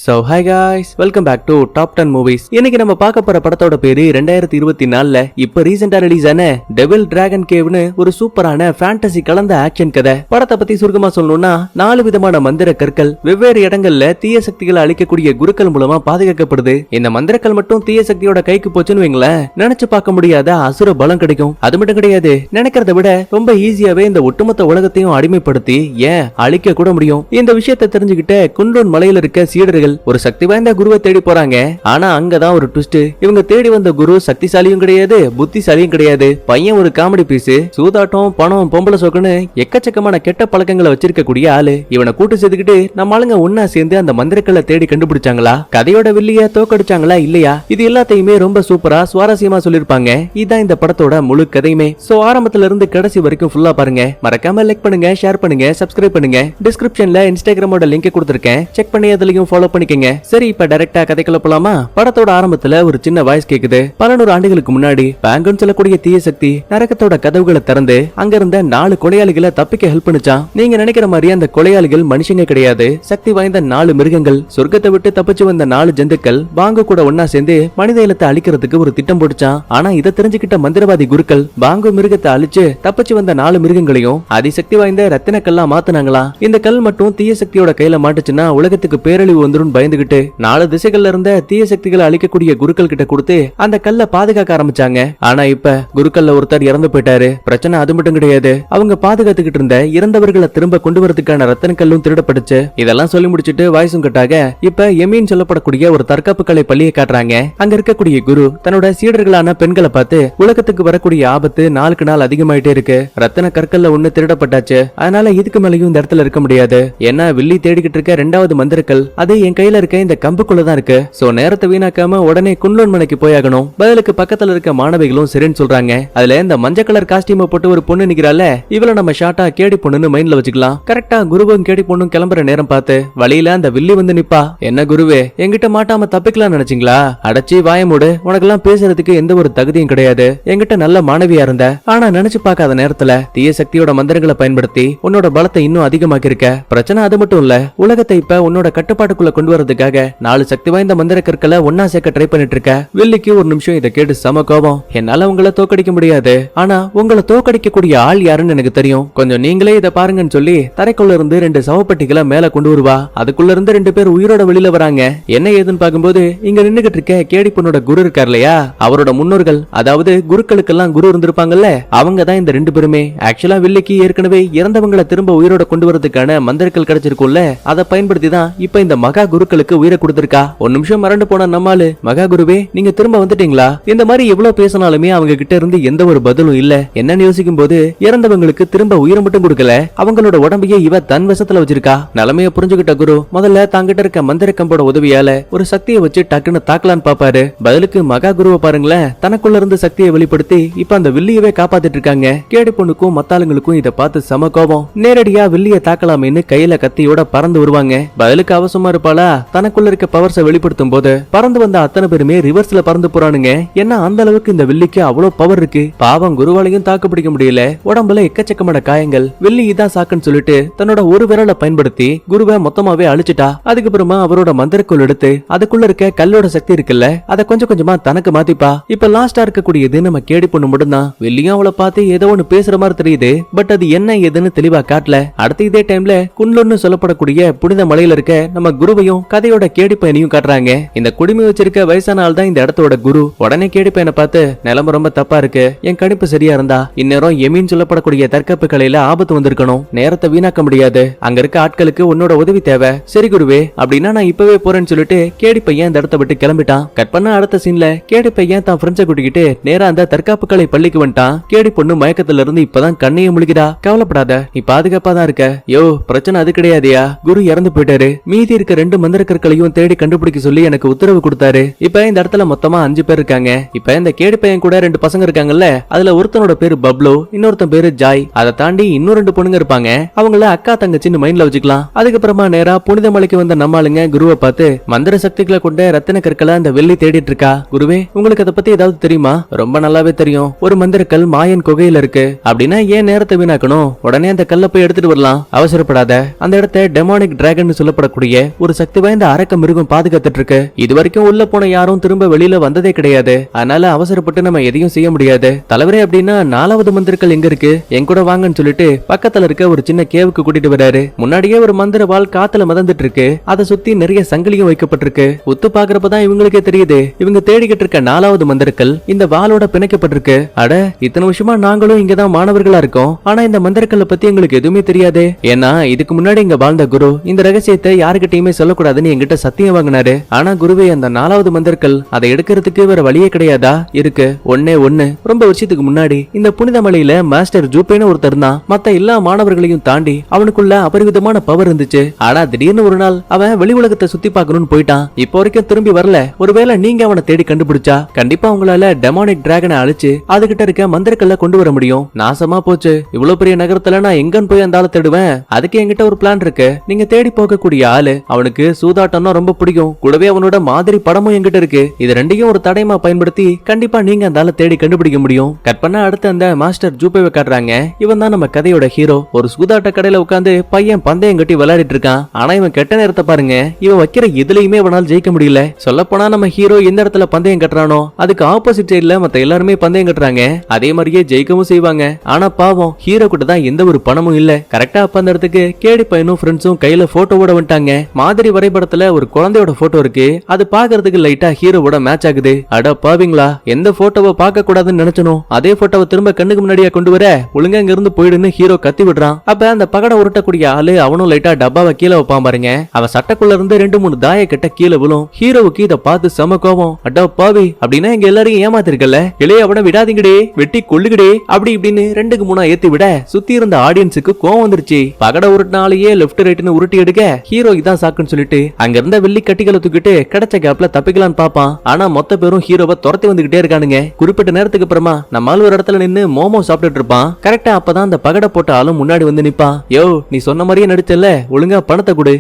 So hi guys, welcome back to Top 10 Movies. இன்னைக்கு நம்ம பார்க்க போற படத்தோட பேரு 2024ல இப்ப ரீசெண்டா ரிலீஸ் ஆன டெவில் டிராகன் கேவ்னு ஒரு சூப்பரான ஃபேண்டசி கலந்த ஆக்ஷன் கதை. படத்தை பத்தி சுருக்கமா சொல்லணும்னா 4 விதமான மந்திர கற்கள் வெவ்வேறு இடங்கள்ல தீய சக்திகளை அழிக்கக்கூடிய குருக்கள் மூலமா பாதுகாக்கப்படுது. இந்த மந்திரக்கல் மட்டும் தீய சக்தியோட கைக்கு போச்சுன்னு வைங்களேன், நினைச்சு பார்க்க முடியாத அசுர பலம் கிடைக்கும். அது மட்டும் கிடையாது, நினைக்கிறத விட ரொம்ப ஈஸியாவே இந்த ஒட்டுமொத்த உலகத்தையும் அடிமைப்படுத்தி ஏன் அழிக்க கூட முடியும். இந்த விஷயத்தை தெரிஞ்சுக்கிட்ட குன்லூன் மலையில இருக்க சீடர்கள் ஒரு சக்தி வாய்ந்த குருவை தேடி போறாங்க. ஆனா அங்கதான் ஒரு ட்விஸ்ட். இவங்க தேடி வந்த குரு சக்திசாலியும் கிடையாது, புத்திசாலியும் கிடையாது. பையன் ஒரு காமெடி பீஸ், சூதாட்டம், பணம், பொம்பளை சோக்குன்னு எக்கச்சக்கமான கெட்ட பழக்கங்களை வச்சிருக்க கூடிய ஆளு. இவனை கூட்டு சேர்த்துக்கிட்டு நம்ம ஆளுங்க ஒன்னா சேர்ந்து அந்த மந்திரக்கல்லை தேடி கண்டுபிடிச்சாங்களா, கதையோட வில்லிய தோக்கடிச்சாங்களா இல்லையா, இது எல்லாத்தையுமே ரொம்ப சூப்பரா சுவாரஸ்யமா சொல்லிருப்பாங்க. இதுதான் இந்த படத்தோட முழு கதையுமே. சோ ஆரம்பத்துல இருந்து கடைசி வரைக்கும் ஃபுல்லா பாருங்க. மறக்காம லைக் பண்ணுங்க, ஷேர் பண்ணுங்க, சப்ஸ்கிரைப் பண்ணுங்க. டிஸ்கிரிப்ஷன்ல இன்ஸ்டாகிராமோட லிங்க் கொடுத்திருக்கேன், செக் பண்ணி அதுலயும் ஃபாலோ பண்ணிக்கங்க. சரி, இப்ப டைரக்டா கதைக்குள்ள போலாமா? படத்தோட ஆரம்பத்துல ஒரு சின்ன வாய்ஸ் கேக்குது. பல நூறு ஆண்டுகளுக்கு முன்னாடி பேங்குன்னு சொல்லக்கூடிய தீய சக்தி நரகத்தோட கதவுகளை திறந்து அங்க இருந்த 4 கொலையாளிகளை தப்பிக்க ஹெல்ப் பண்ணுச்சான். நீங்க நினைக்கிற மாதிரி அந்த கொலையாளிகள் மனுஷங்க கிடையாது, சக்தி வாய்ந்த 4 மிருகங்கள். சொர்க்கத்தை விட்டு தப்பிச்சு வந்த 4 ஜந்துக்கள் பாங்கு கூட ஒன்னா சேர்ந்து மனித இனத்தை அழிக்கிறதுக்கு ஒரு திட்டம் போட்டுச்சான். ஆனா இதை தெரிஞ்சுக்கிட்ட மந்திரவாதி குருக்கள் பாங்கு மிருகத்தை அழிச்சு தப்பிச்சு வந்த 4 மிருகங்களையும் அதிசக்தி வாய்ந்த ரத்தின கல்லா மாத்தினாங்களா. இந்த கல் மட்டும் தீய சக்தியோட கையில மாட்டுச்சுன்னா உலகத்துக்கு பேரழிவு வந்துரும் பயந்துகிட்டு 4 திசைகள்ல இருந்த தீய சக்திகளை அழிக்கக்கூடிய குருக்கள் கிட்ட கொடுத்து அந்த கல்ல பாதுகாக்க ஆரம்பிச்சாங்க. ஆனா இப்ப குருக்கள்ல ஒருத்தர் இறந்து போயிட்டாரு. பிரச்சனை அது மட்டும் கிடையாது, அவங்க பாதுகாத்துக்கிட்டு இருந்த இறந்தவர்களை திரும்ப கொண்டு வரதுக்கான ரத்தன கல்லும் திருடப்பட்டுச்சு. இதெல்லாம் சொல்லி முடிச்சிட்டு வாய்ஸும் கட்டாக இப்ப எமீன் சொல்லப்படக்கூடிய ஒரு தற்காப்பு கலை பள்ளியை காட்டுறாங்க. அங்க இருக்கக்கூடிய குரு தன்னோட சீடர்களான பெண்களை பார்த்து உலகத்துக்கு வரக்கூடிய ஆபத்து நாளுக்கு நாள் அதிகமாயிட்டே இருக்கு, ரத்தன கற்கள்ல ஒண்ணு திருடப்பட்டாச்சு, அதனால இதுக்கு மேலயும் இந்த இடத்துல இருக்க முடியாது. ஏன்னா வில்லி தேடிக்கிட்டு இருக்க 2வது மந்திரக்கல் அது என் கையில இருக்க இந்த கம்புக்குள்ளதான் இருக்கு. சோ நேரத்தை வீணாக்காம உடனே குன்லூன் மலைக்கு போயாகணும். பதிலுக்கு பக்கத்துல இருக்க மாணவிகளும் சரின்னு சொல்றாங்க. அதுல இந்த மஞ்சள் கலர் காஸ்டியூம் போட்டு ஒரு பொண்ணு நிக்கிறால, இவள நம்ம ஷார்ட்டா கேடி பொண்ணுன்னு மைண்ட்ல வச்சுக்கலாம். கரெக்டா குருவும் கேடி பொண்ணும் கிளம்புற நேரம் பார்த்து வழியில அந்த வில்லி வந்து நிப்பா. என்ன குருவே, என்கிட்ட மாட்டாம தப்பிக்கலாம் நினைச்சீங்களா? அடைச்சி வாயமூடு, உனக்கெல்லாம் பேசுறதுக்கு எந்த ஒரு தகுதியும் கிடையாது. என்கிட்ட நல்ல மாணவியா இருந்த, ஆனா நினைச்சு பார்க்காத நேரத்துல தீய சக்தியோட மந்திரங்களை பயன்படுத்தி உன்னோட பலத்தை இன்னும் அதிகமாக்கி இருக்க. பிரச்சனை அது மட்டும் இல்ல, உலகத்தை இப்ப உன்னோட கட்டுப்பாட்டுக்குள்ள கொண்டு வரதுக்காக 4 சக்தி வாய்ந்த மந்திர கற்களை ஒன்னா சேர்க்க ட்ரை பண்ணிட்டு இருக்க. வில்லிக்கு ஒரு நிமிஷம் இதை கேட்டு சம கோபம். என்னால உங்களை தோக்கடிக்க முடியாது, ஆனா உங்களை தோக்கடிக்க கூடிய ஆள் யாருன்னு எனக்கு தெரியும். கொஞ்சம் நீங்களே இதை பாருங்கன்னு சொல்லி தரைக்குள்ள இருந்து 2 சவப்பட்டிகளை மேல கொண்டு வருவா. அதுக்குள்ள இருந்து 2 பேர் உயிரோட வெளியில வராங்க. என்ன ஏதுன்னு பாக்கும்போது இங்க நின்னுகிட்டு இருக்க கேடி பொண்ணோட குரு இருக்கார் இல்லையா, அவரோட முன்னோர்கள், அதாவது குருக்களுக்கெல்லாம் குரு இருந்திருப்பாங்கல்ல, அவங்க தான் இந்த 2 பேருமே. ஆக்சுவலா வில்லிக்கு ஏற்கனவே இறந்தவங்களை திரும்ப உயிரோட கொண்டு வரதுக்கான மந்திரக்கல் கிடைச்சிருக்கும்ல, அதை பயன்படுத்தி தான் இப்ப இந்த மகா குருக்களுக்கு உயிரை கொடுத்திருக்கா. ஒரு நிமிஷம் மறந்து போன நம்மாலு, மகா குருவே நீங்க திரும்ப வந்துட்டீங்களா? இந்த மாதிரி எவ்வளவு பேசினாலுமே அவங்க கிட்ட இருந்து எந்த ஒரு பதிலும் இல்ல. என்னன்னு யோசிக்கும் போது இறந்தவங்களுக்கு திரும்ப உயிரை மட்டும் கொடுக்கல, அவங்களோட உடம்பையே இவ தன் வசத்துல வச்சிருக்கா. நிலைமைய புரிஞ்சுகிட்ட குரு முதல்ல தாங்கிட்ட இருக்க மந்திர கம்போட உதவியால ஒரு சக்தியை வச்சு டக்குன்னு தாக்கலான்னு பாப்பாரு. பதிலுக்கு மகா குருவை பாருங்களேன், தனக்குள்ள இருந்து சக்தியை வெளிப்படுத்தி இப்ப அந்த வில்லியவே காப்பாத்திட்டு இருக்காங்க. கேடி பொண்ணுக்கும் மத்தாளுங்களுக்கும் இதை பார்த்து சம கோபம். நேரடியா வில்லிய தாக்கலாமேன்னு கையில கத்தியோட பறந்து வருவாங்க. பதிலுக்கு அவசரமா இருப்பாளா, தனக்குள்ள இருக்க பவர்ஸை வெளிப்படுத்தும் போது பறந்து வந்த அத்தனை பேருமே ரிவர்ஸ்ல பறந்து போறானுங்க. ஏன்னா அந்த அளவுக்கு இந்த வில்லிக்கு அவ்வளவு பவர் இருக்கு. பாவம் குருவாலையும் தாக்கு பிடிக்க முடியல, உடம்புல எக்கச்சக்கமான காயங்கள். வில்லி இதான் சாக்குன்னு சொல்லிட்டு தன்னோட ஒரு விரலை பயன்படுத்தி குருவை மொத்தமாவே அழிச்சிட்டா. அதுக்கப்புறமா அவரோட மந்திரக்குள் எடுத்து அதுக்குள்ள இருக்க கல்லோட சக்தி இருக்குல்ல, அதை கொஞ்சம் கொஞ்சமா தனக்கு மாத்திப்பா. இப்ப லாஸ்டா இருக்கக்கூடியது நம்ம கேடி பொண்ணு மட்டும்தான். வில்லியும் அவளை பார்த்து ஏதோ ஒண்ணு பேசுற மாதிரி தெரியுது, பட் அது என்ன ஏதுன்னு தெளிவா காட்டல. அடுத்து இதே டைம்ல குன்லூன்னு சொல்லப்படக்கூடிய புனித மலையில இருக்க நம்ம குருவையும் கதையோட கேடி பையனையும் காட்டுறாங்க. இந்த குடிமை வச்சிருக்க வயசான ஆள் தான் இந்த இடத்தோட குரு. உடனே கேடி பையனை பார்த்து நிலைமை ரொம்ப தப்பா இருக்கு, என் கணிப்பு சரியா இருந்தா இந்நேரம் எமீன் சொல்லப்படக்கூடிய தற்காப்பு கலையில ஆபத்து வந்திருக்கணும், நேரத்தை வீணாக்க முடியாது, அங்க இருக்க ஆட்களுக்கு உன்னோட உதவி தேவை. சரி குருவே, அப்படின்னா நான் இப்பவே போறேன்னு சொல்லிட்டு கேடி பையன் இந்த இடத்த விட்டு கிளம்பிட்டான். கட் பண்ண அடுத்த சீன்ல கேடி பையன் தான் ஃப்ரெண்ட்ஸை கூட்டிக்கிட்டு நேரா அந்த தற்காப்பு கலை பள்ளிக்கு வந்துட்டான். கேடி பொண்ணு மயக்கத்துல இருந்து இப்பதான் கண்ணையே முழுகிதா. கவலைப்படாத, நீ பாதுகாப்பா தான் இருக்க. யோ பிரச்சனை அது கிடையாதியா, குரு இறந்து போயிட்டாரு, மீதி இருக்க 2 மந்திர கற்களையும் தேடி கண்டுபிடிக்க சொல்லி எனக்கு உத்தரவு கொடுத்தாரு. இப்ப இந்த இடத்துல மொத்தமா 5 பேர் இருக்காங்க. இப்ப இந்த கேடி பையன் கூட 2 பசங்க இருக்காங்கல்ல, அதுல ஒருத்தனோட பேரு பப்ளோ, இன்னொருத்தன் பேரு ஜாய். அதை தாண்டி இன்னும் 2 பொண்ணுங்க இருப்பாங்க, அவங்கள அக்கா தங்கச்சின்னு மைண்ட்ல வச்சுக்கலாம். அதுக்கப்புறமா நேரா புனித மலைக்கு வந்த நம்மாளுங்க குருவை பார்த்து மந்திர சக்திகளை கொண்ட ரத்தின கற்களை அந்த வெள்ளி தேடிட்டு இருக்கா. குருவே உங்களுக்கு அதை பத்தி ஏதாவது தெரியுமா? ரொம்ப நல்லாவே தெரியும், ஒரு மந்திர கல் மாயன் குகையில இருக்கு. அப்படின்னா ஏன் நேரத்தை வீணாக்கணும், உடனே அந்த கல்லை போய் எடுத்துட்டு வரலாம், அவசரப்படாத. அந்த இடத்த டெமானிக் டிராகன் சொல்லப்படக்கூடிய ஒரு சக்தி சக்தி வாய்ந்த அரக்க மிருகம் பாதுகாத்துட்டு இருக்கு. இது வரைக்கும் உள்ள போன யாரும் திரும்ப வெளியில வந்ததே கிடையாது. அதனால அவசரப்பட்டு நம்ம எதையும் செய்ய முடியாது. தலைவரே அப்படின்னா 4வது மந்திரக்கல் எங்க இருக்கு, என் கூட வாங்கன்னு சொல்லிட்டு பக்கத்துல இருக்க ஒரு சின்ன கேவுக்கு கூட்டிட்டு வராரு. முன்னாடியே ஒரு மந்திர வாள் காத்துல மிதந்துட்டு இருக்கு. அதை சுத்தி நிறைய சங்கிலியும் வைக்கப்பட்டிருக்கு. உத்து பாக்குறப்பதான் இவங்களுக்கே தெரியுது இவங்க தேடிக்கிட்டு இருக்க 4வது மந்திரக்கல் இந்த வாளோட பிணைக்கப்பட்டிருக்கு. அட, இத்தனை வருஷமா நாங்களும் இங்கதான் மாணவர்களா இருக்கோம். ஆனா இந்த மந்திரக்கல்லை பத்தி எங்களுக்கு எதுவுமே தெரியாது. ஏன்னா இதுக்கு முன்னாடி இங்க வாழ்ந்த குரு இந்த ரகசியத்தை யாருக்கிட்டையுமே சொல்லக்கூடாதுன்னு என்கிட்ட சத்தியம் வாங்கினாரு. ஆனா குருவே, அந்த 4வது மந்திரக்கல் அதை எடுக்கிறதுக்கு வேற வழியே கிடையாதா? இருக்கு, ஒன்னே ஒண்ணு. ரொம்ப வருஷத்துக்கு முன்னாடி இந்த புனித மலையில மாஸ்டர் ஜூப்பேன்னு ஒருத்தர் தான். மத்த எல்லா மாணவர்களையும் தாண்டி அவனுக்குள்ள அபரிவிதமான பவர் இருந்துச்சு. ஆனா திடீர்னு ஒரு நாள் அவன் வெளி உலகத்தை சுத்தி பார்க்கணும்னு போயிட்டான். இப்போ வரைக்கும் திரும்பி வரல. ஒருவேளை நீங்க அவனை தேடி கண்டுபிடிச்சா கண்டிப்பா உங்களால டெமானிக் டிராகனை அழிச்சு அதுகிட்ட இருக்க மந்திரக்கல்ல கொண்டு வர முடியும். நாசமா போச்சு. இவ்வளவு பெரிய நகரத்துல நான் எங்கன்னு போய் அந்த ஆளை தேடுவேன்? அதுக்கு என்கிட்ட ஒரு பிளான் இருக்கு. நீங்க தேடி போகக்கூடிய ஆளு, அவனுக்கு சூதாட்டம்னா ரொம்ப பிடிக்கும். கூடவே அவனோட மாதிரி படமும் என்கிட்ட இருக்கு. இது ரெண்டையும் ஒரு தடயமா பயன்படுத்தி கண்டிப்பா நீங்க அந்த ஆளை தேடி கண்டுபிடிக்க முடியும். கட் பண்ண அடுத்து அந்த மாஸ்டர் ஜூப்பேவை காட்டுறாங்க. இவன் தான் நம்ம கதையோட ஹீரோ. ஒரு சூதாட்ட கடையில உட்காந்து பையன் பந்தயம் கட்டி விளையாடிட்டு இருக்கான். ஆனா இவன் கெட்ட நேரத்தை பாருங்க. இவன் வைக்கிற எதுலயுமே அவனால் ஜெயிக்க முடியல. சொல்ல போனா நம்ம ஹீரோ எந்த இடத்துல பந்தயம் கட்டுறானோ அதுக்கு ஆப்போசிட் சைடுல மத்த எல்லாருமே பந்தயம் கட்டுறாங்க. அதே மாதிரியே ஜெயிக்கவும் செய்வாங்க. ஆனா பாவம், ஹீரோ கிட்ட தான் எந்த ஒரு பணமும் இல்ல. கரெக்டா அப்ப அந்த இடத்துக்கு கேடி பையனும் ஃப்ரெண்ட்ஸும் கையில போட்டோவோட வந்துட்டாங்க. மாதிரி வரைபடத்துல ஒரு குழந்தையோட போட்டோ இருக்கு. அது பாக்குறதுக்கு லைட்டா ஹீரோவோட மேட்ச் ஆகுது. அட பாவீங்களா, எந்த போட்டோவை பார்க்க கூடாதுன்னு நினைச்சனோ அதே போட்டோவை திரும்ப கண்ணுக்கு முன்னாடியா கொண்டு வர, ஒழுங்கா இங்க இருந்து போயிடுன்னு ஹீரோ கத்தி விடுறான். அப்ப அந்த பகடை உருட்டக்கூடிய ஆளு அவனும் லைட்டா டப்பாவை கீழே வைப்பான் பாருங்க. அவன் சட்டைக்குள்ள இருந்து 2-3 தாய கிட்ட கீழே விழும். ஹீரோவுக்கு இத பார்த்து செம கோபம். அடா பாவி, அப்படின்னா இங்க எல்லாரையும் ஏமாத்திருக்கல, இளைய அவனை விடாதீங்கடே, வெட்டி கொள்ளுகடே அப்படி இப்படின்னு 2க்கு 3 ஏத்தி விட சுத்தி இருந்த ஆடியன்ஸுக்கு கோவம் வந்துருச்சு. பகடை உருட்டினாலேயே லெப்ட் ரைட்னு உருட்டி எடுக்க ஹீரோ இதான் சாக்குன்னு சொல்லிட்டு அங்க இருந்த வெள்ளி கட்டிகளை தூக்கிட்டு கிடைச்ச கேப்ல தப்பிக்கலான்னு பாப்பான். ஆனா மொத்த பேரும் ஹீரோவை துரத்தி வந்துகிட்டே இருக்கானுங்க. குறிப்பிட்ட நேரத்துக்கு அப்புறமா நம்ம ஒரு இடத்துல நின்னு மோமோ சாப்பிட்டுட்டு இருப்பான். கரெக்டா அப்பதான் அந்த பகடை போட்ட ஆளும் முன்னாடி வந்து நிப்பான். யோ, நீ சொன்ன மாதிரியே நடிச்சல, ஒழுங்கா பணத்தை கொடு.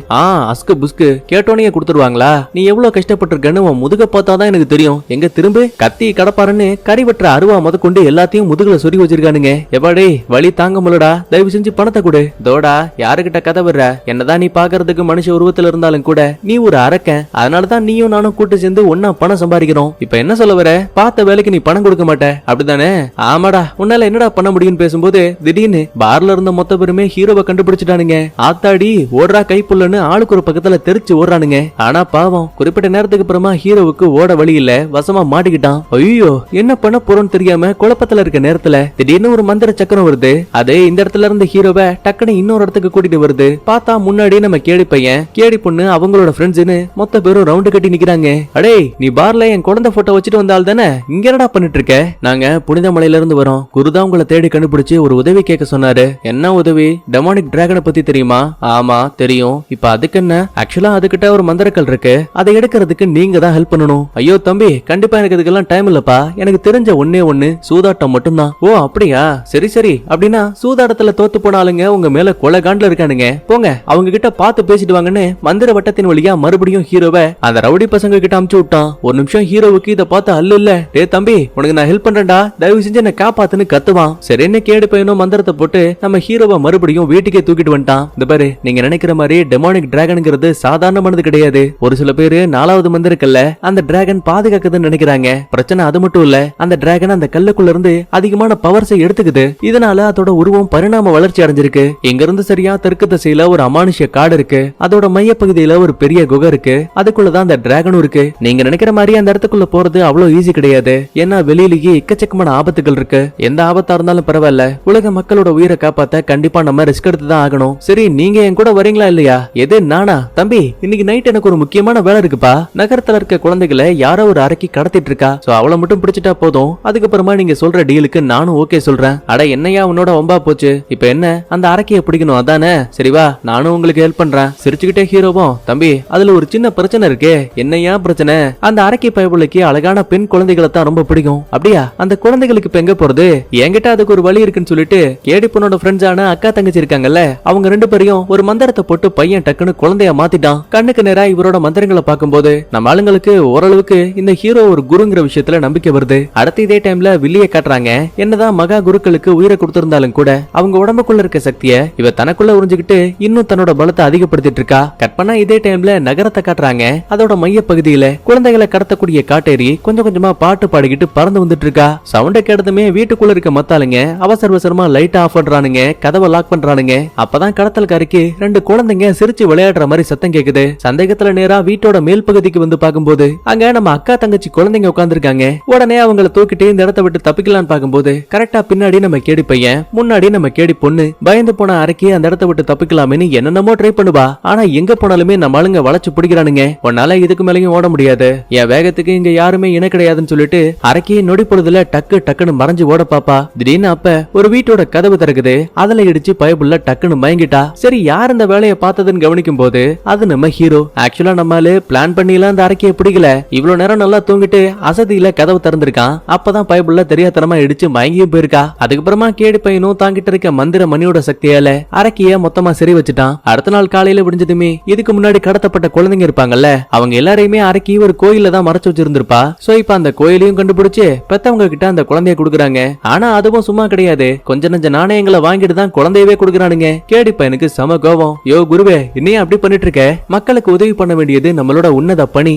அஸ்கு புஸ்கு கேட்டோனே கொடுத்துருவாங்களா? நீ எவ்வளவு கஷ்டப்பட்டிருக்கன்னு உன் முதுக பார்த்தாதான் எனக்கு தெரியும். எங்க திரும்ப கத்தி கடப்பாருன்னு கறிவற்ற அருவா முத கொண்டு எல்லாத்தையும் முதுகுல சொருகி வச்சிருக்கானுங்க. எப்பாடே, வழி தாங்க முடியலடா, தயவு செஞ்சு பணத்தை கொடு. தோடா, யாருகிட்ட கதை வர்ற? என்னதான் நீ பாக்குறதுக்கு மனுஷ உருவத்துல இருந்தாலும் கூட நீ ஒரு அரக்கன். அதனாலதான் நீயும் நானும் கூட்டு சேர்ந்து ஒன்னா பணம் சம்பாதிக்கிறோம். இப்ப என்ன சொல்ல வர? பார்த்த வேலைக்கு நீ பணம் கொடுக்க மாட்ட, அப்படிதானே? ஆமாடா, உன்னால என்னடா பண்ண முடியும்னு பேசும்போது திடீர்னு பார்ல இருந்த மொத்த பேருமே ஹீரோவை கண்டுபிடிச்சிட்டானுங்க. ஆத்தாடி, ஓடுறா கைப்புள்ளன்னு ஆளுக்கு ஒரு பக்கத்துல தெரிச்சு ஓடுறானுங்க. ஆனா பாவம், குறிப்பிட்ட நேரத்துக்கு அப்புறமா ஹீரோவுக்கு ஓட வழி இல்ல, வசமா மாட்டிக்கிட்டான். ஐயோ, என்ன பண்ண போறோம்னு தெரியாம குழப்பத்துல இருக்க நேரத்துல திடீர்னு ஒரு மந்திர சக்கரம் வருது. அது இந்த இடத்துல இருந்து ஹீரோவை டக்குன்னு இன்னொரு இடத்துக்கு கூட்டிட்டு வருது. பார்த்தா முன்னாடி நம்ம கேடி பையன், கேடி பொண்ணு, அவங்களோட ஃப்ரெண்ட்ஸ்னு மொத்த பேரும் ரவுண்டு கட்டி நிக்கிறாங்க. அடே, நீ பார்ல என் குழந்தை போட்டோ வச்சுட்டு வந்தால் தானே, இங்க என்னடா பண்ணிட்டு இருக்க? நாங்க புனித மலையில இருந்து வரோம். குருதான் உங்களை தேடி கண்டுபிடிச்சு ஒரு உதவி கேட்க சொன்னாரு. என்ன உதவி? டெமானிக் டிராகனை பத்தி தெரியுமா? ஆமா தெரியும். இப்ப அதுக்கு என்ன? ஆக்சுவலா அதுகிட்ட ஒரு மந்திரக்கல் இருக்கு. அதை எடுக்கிறதுக்கு நீங்க தான் ஹெல்ப் பண்ணணும். ஐயோ தம்பி, கண்டிப்பா எனக்கு இதுக்கெல்லாம் டைம் இல்லப்பா. எனக்கு தெரிஞ்ச ஒன்னே ஒண்ணு சூதாட்டம் மட்டும்தான். ஓ அப்படியா? சரி சரி. அப்படின்னா சூதாட்டத்துல தோத்து போனாலுங்க உங்க மேல கொலை காண்டுல இருக்கானுங்க. போங்க, அவங்க கிட்ட பார்த்து பேசிட்டு வாங்கன்னு மந்திர வட்டத்தின் வழியா மறுபடியும் ஹீரோவை அந்த ரவுடி பசங்க கிட்ட அமுச்சு விட்டான். ஒரு நிமிஷம் ஹீரோவுக்கு இதை பார்த்து அல்ல இல்ல, டே தம்பி, உனக்கு நான் ஹெல்ப் பண்றேன்டா, தயவு செஞ்சு என்ன காப்பாத்துன்னு கத்துவான். சரின்னு கேடு பையனும் மந்திரத்தை போட்டு நம்ம ஹீரோவை மறுபடியும் வீட்டுக்கே தூக்கிட்டு வந்துட்டான். இந்த பாரு, நீங்க நினைக்கிற மாதிரி டெமானிக் டிராகன்ங்கிறது சாதாரணமானது கிடையாது. ஒரு சில பேரு 4வது மந்திரக்கல்ல அந்த டிராகன் பாதுகாக்குதுன்னு நினைக்கிறாங்க. பிரச்சனை அது மட்டும் இல்ல, அந்த டிராகன் அந்த கல்லுக்குள்ள இருந்து அதிகமான பவர்ஸை எடுத்துக்குது. இதனால அதோட உருவம் பரிணாம வளர்ச்சி அடைஞ்சிருக்கு. இங்க இருந்து சரியா தெற்கு திசையில ஒரு அமானுஷ்ய காடு இருக்கு. அதோட மைய பகுதியில ஒரு பெரிய குகை இருக்கு. அதுக்குள்ளதான் அந்த டிராகனும் இருக்கு. நீங்க நினைக்கிற மாதிரி அந்த இடத்துக்குள்ள போறது அவ்வளவு ஈஸி கிடையாது. ஏன்னா வெளியிலேயே எக்கச்சக்கமான ஆபத்துகள் இருக்கு. எந்த ஆபத்தா இருந்தாலும் பரவாயில்ல, உலக மக்களோட உயிரை காப்பாத்த கண்டிப்பா நம்ம ரிஸ்க் எடுத்து தான் ஆகணும். சரி, நீங்க என் கூட வரீங்களா இல்லையா? எது, நானா? தம்பி, இன்னைக்கு நைட் எனக்கு ஒரு முக்கியமான வேலை இருக்குப்பா. நகரத்துல இருக்க குழந்தைகளை யாரோ ஒரு அறைக்கு கடத்திட்டு இருக்கா. சோ அவளை மட்டும் பிடிச்சிட்டா போதும். அதுக்கப்புறமா நீங்க சொல்ற டீலுக்கு நானும் ஓகே சொல்றேன். அட என்னையா உன்னோட வம்பா போச்சு? இப்ப என்ன, அந்த அறைக்கைய பிடிக்கணும் அதானே? சரி வா, நானும் உங்களுக்கு ஹெல்ப் பண்றேன். சிரிச்சுக்கிட்டே ஹீரோவும், தம்பி அதுல ஒரு சின்ன பிரச்சனை இருக்கே. என்னையா பிரச்சனை? அந்த அறைக்கை பயபுள்ளைக்கு அழகான பெண் குழந்தைகளை தான் ரொம்ப பிடிக்கும். அப்படியா? அந்த குழந்தைகளுக்கு இப்ப எங்க போறது? என்கிட்ட அதுக்கு ஒரு வழி இருக்குன்னு சொல்லிட்டு கேடி பொண்ணோட ஃப்ரெண்ட்ஸான அக்கா தங்கச்சி இருக்காங்கல்ல, அவங்க 2 பேரையும் ஒரு மந்திரத்தை போட்டு பையன் டக்குன்னு குழந்தைய மாத்திட்டான். கண்ணுக்கு நேரா இவரோட மந்திரங்களை பார்க்கும்போது நம்ம ஆளுங்களுக்கு ஓரளவுக்கு இந்த ஹீரோ ஒரு குருங்கிற விஷயத்துல நம்பிக்கை வருது. அடுத்த இதே டைம்ல வில்லிய காட்டுறாங்க. என்னதான் மகா குருக்களுக்கு உயிரை கொடுத்திருந்தாலும் கூட அவங்க உடம்புக்குள்ள இருக்க சக்தியை இவ தனக்குள்ள உறிஞ்சுக்கிட்டு இன்னும் தன்னோட பலத்தை அதிகப்படுத்திட்டு இருக்கா. கற்பனா இதே டைம்ல நகரத்தை காட்டுறாங்க. அதோட மைய பகுதியில குழந்தைகளை கடத்தக்கூடிய காட்டேரி கொஞ்சம் கொஞ்சமா பாட்டு பாடிக்கிட்டு பறந்து வந்துட்டு இருக்கா. சவுண்ட கேட்டதுமே வீட்டுக்குள்ள இருக்க மத்தாளுங்க அவசர அவசரமா லைட் ஆஃப் பண்றானுங்க, கதவை லாக் பண்றானுங்க. அப்பதான் கடத்தல்காரிக்கு 2 குழந்தைங்க சிரிச்சு விளையாடுற மாதிரி சத்தம் கேக்குது. சந்தேகத்துல நேரா வீட்டோட மேல் பகுதிக்கு வந்து பாக்கும்போது அங்க நம்ம அக்கா தங்கச்சி குழந்தைங்க உட்கார்ந்துருக்காங்க. உடனே அவங்கள தூக்கிட்டு இந்த இடத்தை விட்டு தப்பிக்கலான்னு பாக்கும்போது கரெக்டா பின்னாடி நம்ம கேடி பையன், முன்னாடி நம்ம கேடி பொண்ணு பயந்து போன அரைக்கி அந்த இடத்தை விட்டு தப்பிக்கலாமேன்னு என்னென்னமோ ட்ரை பண்ணுவா. ஆனா எங்க போனாலுமே நம்ம ஆளுங்க வளைச்சு பிடிக்கிறானுங்க. உன்னால இதுக்கு மேலயும் ஓட முடியாது, என் வேகத்துக்கு இங்க யாருமே இணை கிடையாதுன்னு சொல்லிட்டு அரைக்கி நொடி பொழுதுல டக்கு டக்குன்னு மறைஞ்சு ஓட பாப்பா. திடீர்னு அப்ப ஒரு வீட்டோட கதவு திறக்குது. அதுல இடிச்சு பயப்புள்ள டக்குன்னு மயங்கிட்டா. சரி, யார் இந்த வேலையை பார்த்ததுன்னு கவனிக்கும் போது அது நம்ம ஹீரோ. ஆக்சுவலா நம்மால பிளான் பண்ணிலாம் அந்த அரைக்கிய பிடிக்கல. இவ்வளவு நேரம் நல்லா தூங்கிட்டு அசதியில கதவு திறந்திருக்கான். அப்பதான் பயப்புள்ள தெரியாதனமா இடிச்சு மயங்கியும் போயிருக்கா. அதுக்கப்புறமா கேடி பையனும் தாங்கிட்டு இருக்க மந்திர மணியோட சக்தியால அரக்கிய மொத்தமா சரி வச்சுட்டான். அடுத்த நாள் காலையில விடிஞ்சதுமே இதுக்கு முன்னாடி கடத்தப்பட்ட குழந்தைங்க இருப்பாங்கல்ல, அவங்க எல்லாரையுமே அரக்கி ஒரு கோயில தான் மறைச்சு வச்சிருந்திருப்பா. சோ இப்ப அந்த கோயிலையும் கண்டுபிடிச்சு பெத்தவங்க கிட்ட அந்த குழந்தைய கொடுக்குறாங்க. ஆனா அதுவும் சும்மா கிடையாது, கொஞ்ச நஞ்ச நாணயங்களை வாங்கிட்டு தான் குழந்தையவே கொடுக்குறானுங்க. கேடி பையனுக்கு சம கோபம். யோ குருவே, இன்னையும் அப்படி பண்ணிட்டு இருக்க? மக்களுக்கு உதவி பண்ண வேண்டியது நம்மளோட உன்னத பணி.